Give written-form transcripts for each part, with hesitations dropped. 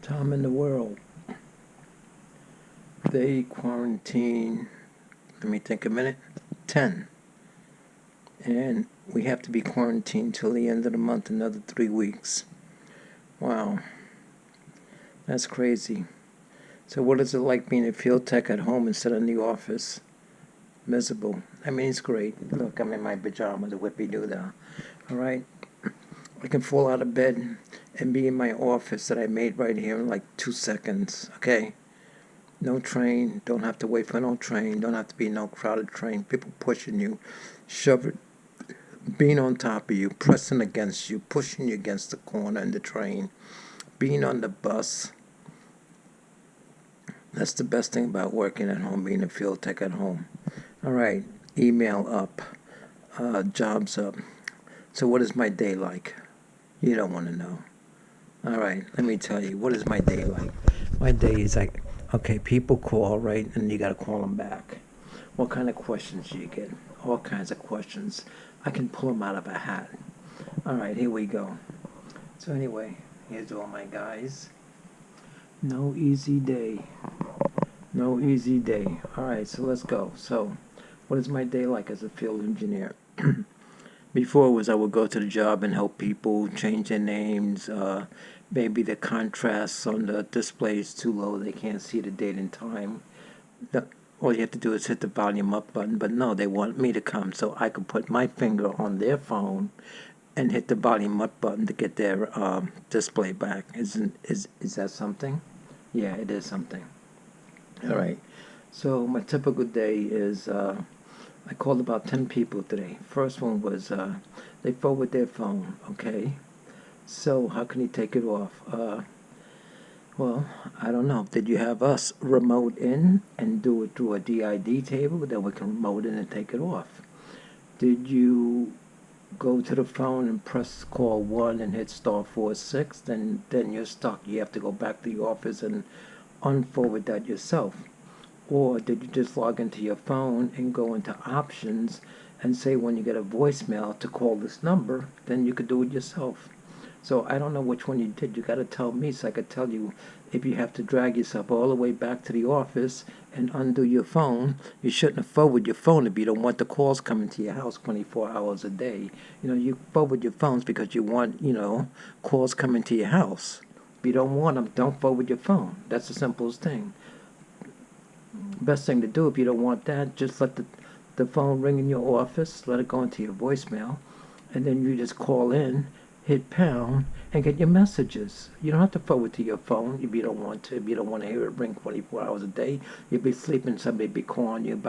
Time in the world. They quarantine, let me think a minute, 10. And we have to be quarantined till the end of the month, another 3 weeks. Wow, that's crazy. So what is it like being a field tech at home instead of in the office? Miserable. I mean, it's great. Look, I'm in my pajamas, a whippy doo dah. All right? I can fall out of bed and be in my office that I made right here in like 2 seconds, okay? No train, don't have to wait for no train, don't have to be no crowded train, people pushing you, shoving, being on top of you, pressing against you, pushing you against the corner in the train, being on the bus. That's the best thing about working at home, being a field tech at home. All right, email up, jobs up. So what is my day like? You don't want to know. All right, let me tell you, what is my day like? My day is like, okay, people call, right, and you got to call them back. What kind of questions do you get? All kinds of questions. I can pull them out of a hat. All right, here we go. So anyway, here's all my guys. No easy day. No easy day. All right, so let's go. So, what is my day like as a field engineer? Before was I would go to the job and help people change their names. Maybe the contrast on the display is too low; they can't see the date and time. All you have to do is hit the volume up button. But no, they want me to come so I could put my finger on their phone and hit the volume up button to get their display back. Is that something? Yeah, it is something. All right. So my typical day is I called about 10 people today. First one was they forward their phone. Okay. So how can you take it off? Well, I don't know. Did you have us remote in and do it through a DID table? Then we can remote in and take it off. Did you go to the phone and press call 1 and hit *46? Then you're stuck. You have to go back to the office and unforward that yourself. Or did you just log into your phone and go into options and say when you get a voicemail to call this number, then you could do it yourself. So I don't know which one you did. You got to tell me so I could tell you if you have to drag yourself all the way back to the office and undo your phone. You shouldn't have forwarded your phone if you don't want the calls coming to your house 24 hours a day. You forward your phones because you want, calls coming to your house. If you don't want them, don't forward your phone. That's the simplest thing. Best thing to do if you don't want that, just let the phone ring in your office, let it go into your voicemail, and then you just call in, hit pound, and get your messages. You don't have to forward to your phone if you don't want to. If you don't want to hear it ring 24 hours a day, you'll be sleeping, somebody be calling you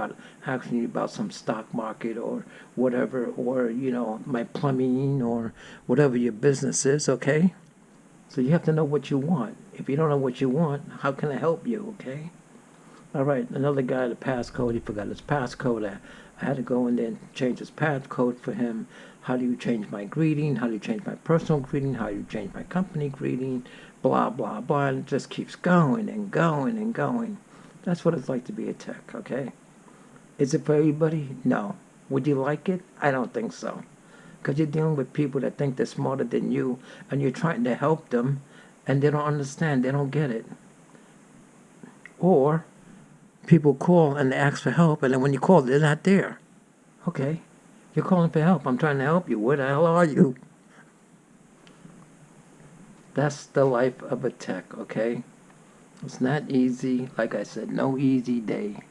asking you about some stock market or whatever, or, my plumbing or whatever your business is, okay? So you have to know what you want. If you don't know what you want, how can I help you, okay? All right, another guy, the passcode, he forgot his passcode. I had to go in there and change his passcode for him. How do you change my greeting? How do you change my personal greeting? How do you change my company greeting? Blah, blah, blah. And it just keeps going and going and going. That's what it's like to be a tech, okay? Is it for everybody? No. Would you like it? I don't think so. Because you're dealing with people that think they're smarter than you, and you're trying to help them, and they don't understand. They don't get it. Or people call and they ask for help, and then when you call, they're not there. Okay, you're calling for help. I'm trying to help you. Where the hell are you? That's the life of a tech, okay? It's not easy. Like I said, no easy day.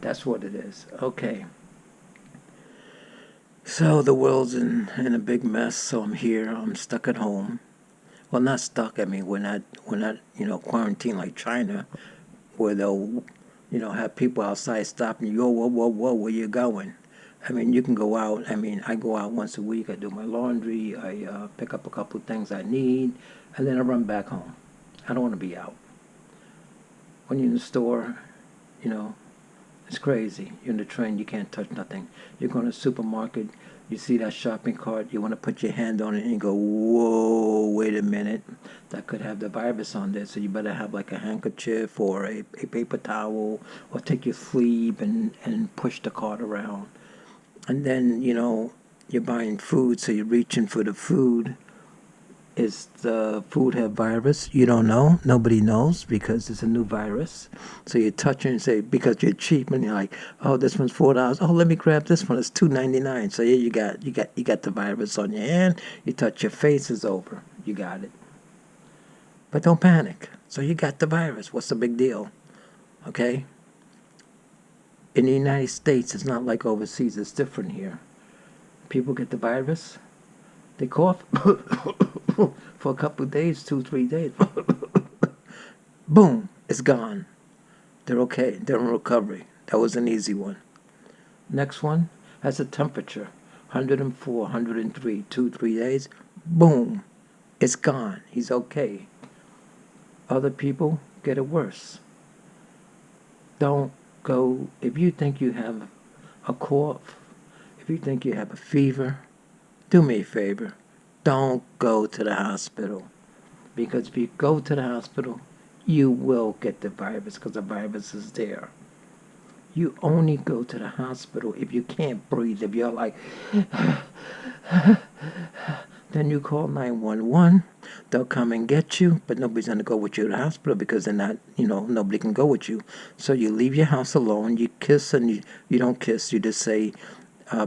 That's what it is. Okay. So the world's in a big mess, so I'm here. I'm stuck at home. Well, not stuck. I mean, we're not quarantined like China, where they'll have people outside stopping you. Whoa, whoa, whoa, where you going? I mean, you can go out. I mean, I go out once a week. I do my laundry. I pick up a couple of things I need, and then I run back home. I don't want to be out. When you're in the store, it's crazy. You're in the train, you can't touch nothing. You go to the supermarket, you see that shopping cart, you want to put your hand on it, and you go, whoa, wait a minute. That could have the virus on there, so you better have like a handkerchief or a paper towel, or take your sleeve and push the cart around. And then, you're buying food, so you're reaching for the food, Is the food have virus? You don't know. Nobody knows because it's a new virus. So you touch it and say, because you're cheap and you're like, oh, this one's $4. Oh, let me grab this one. It's $2.99. So yeah, you got the virus on your hand. You touch your face, it's over. You got it. But don't panic. So you got the virus. What's the big deal? Okay? In the United States, it's not like overseas. It's different here. People get the virus, they cough for a couple of days, 2, 3 days. Boom, it's gone. They're okay. They're in recovery. That was an easy one. Next one has a temperature, 104, 103, 2, 3 days. Boom, it's gone. He's okay. Other people get it worse. Don't go, if you think you have a cough, if you think you have a fever, do me a favor. Don't go to the hospital. Because if you go to the hospital, you will get the virus because the virus is there. You only go to the hospital if you can't breathe. If you're like, then you call 911. They'll come and get you, but nobody's going to go with you to the hospital because they're not, nobody can go with you. So you leave your house alone. You kiss and you don't kiss. You just say,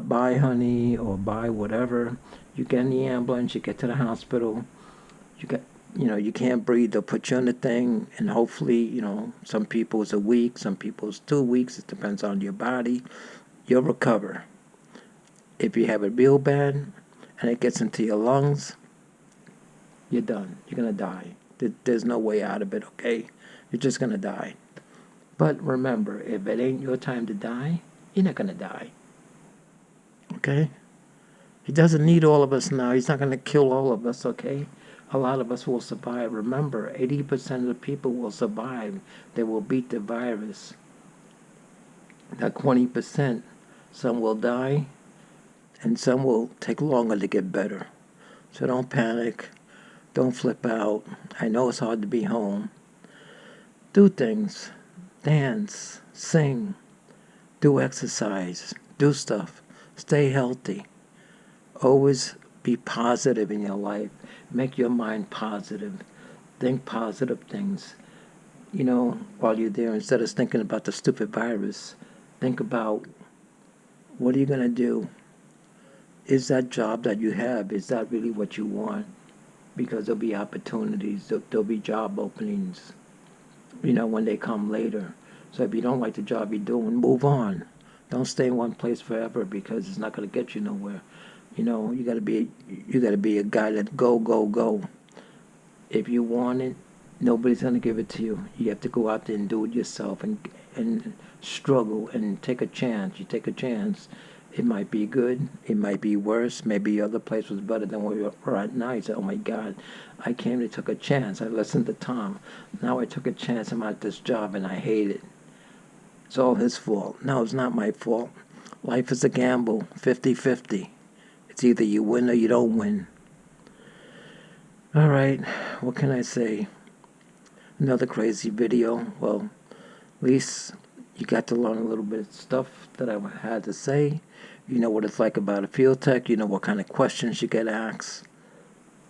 bye, honey, or bye, whatever. You get in the ambulance. You get to the hospital. You can't breathe. They'll put you on the thing, and hopefully, some people it's a week, some people it's 2 weeks. It depends on your body. You'll recover. If you have it real bad and it gets into your lungs, you're done. You're going to die. There's no way out of it, okay? You're just going to die. But remember, if it ain't your time to die, you're not going to die. Okay? He doesn't need all of us now. He's not going to kill all of us, okay? A lot of us will survive. Remember, 80% of the people will survive. They will beat the virus. That 20%, some will die, and some will take longer to get better. So don't panic. Don't flip out. I know it's hard to be home. Do things. Dance. Sing. Do exercise. Do stuff. Stay healthy. Always be positive in your life. Make your mind positive. Think positive things. While you're there, instead of thinking about the stupid virus, think about what are you going to do? Is that job that you have, is that really what you want? Because there'll be opportunities, there'll be job openings, when they come later. So if you don't like the job you're doing, move on. Don't stay in one place forever because it's not going to get you nowhere. You got to be a guy that go. If you want it, nobody's going to give it to you. You have to go out there and do it yourself and struggle and take a chance. You take a chance. It might be good. It might be worse. Maybe your other place was better than where you are at now. You say, oh, my God, I came and took a chance. I listened to Tom. Now I took a chance. I'm at this job, and I hate it. It's all his fault. No, it's not my fault. Life is a gamble, 50-50. It's either you win or you don't win. All right, what can I say? Another crazy video. Well, at least you got to learn a little bit of stuff that I had to say. You know what it's like about a field tech. You know what kind of questions you get asked.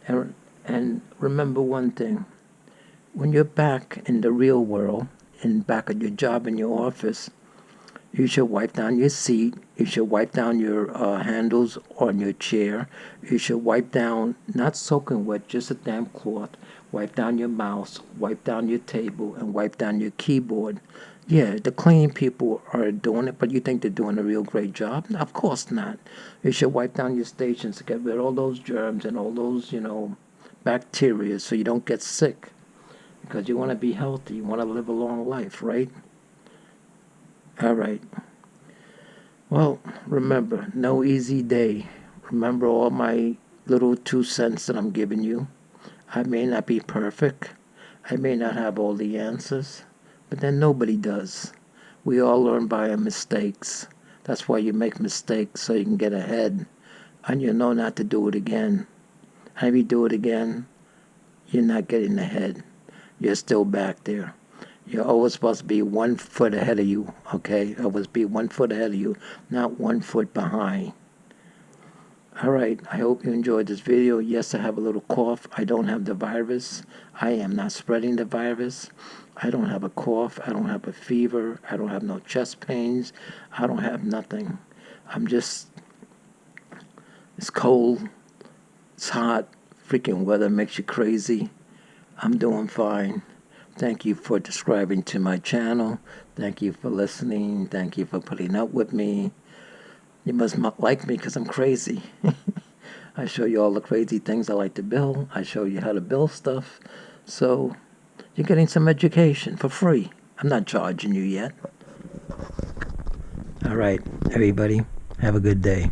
And remember one thing. When you're back in the real world, and back at your job in your office, you should wipe down your seat. You should wipe down your handles on your chair. You should wipe down, not soaking wet, just a damp cloth. Wipe down your mouse, wipe down your table, and wipe down your keyboard. Yeah, the cleaning people are doing it, but you think they're doing a real great job? Of course not. You should wipe down your stations to get rid of all those germs and all those, bacteria so you don't get sick. Because you want to be healthy. You want to live a long life, right? All right. Well, remember, no easy day. Remember all my little 2 cents that I'm giving you. I may not be perfect. I may not have all the answers. But then nobody does. We all learn by our mistakes. That's why you make mistakes, so you can get ahead. And you know not to do it again. And if you do it again, you're not getting ahead. You're still back there. You're always supposed to be 1 foot ahead of you, okay? Always be 1 foot ahead of you, not 1 foot behind. All right, I hope you enjoyed this video. Yes, I have a little cough. I don't have the virus. I am not spreading the virus. I don't have a cough. I don't have a fever. I don't have no chest pains. I don't have nothing. It's cold. It's hot. Freaking weather makes you crazy. I'm doing fine. Thank you for subscribing to my channel. Thank you for listening. Thank you for putting up with me. You must like me because I'm crazy. I show you all the crazy things I like to build. I show you how to build stuff. So you're getting some education for free. I'm not charging you yet. All right, everybody, have a good day.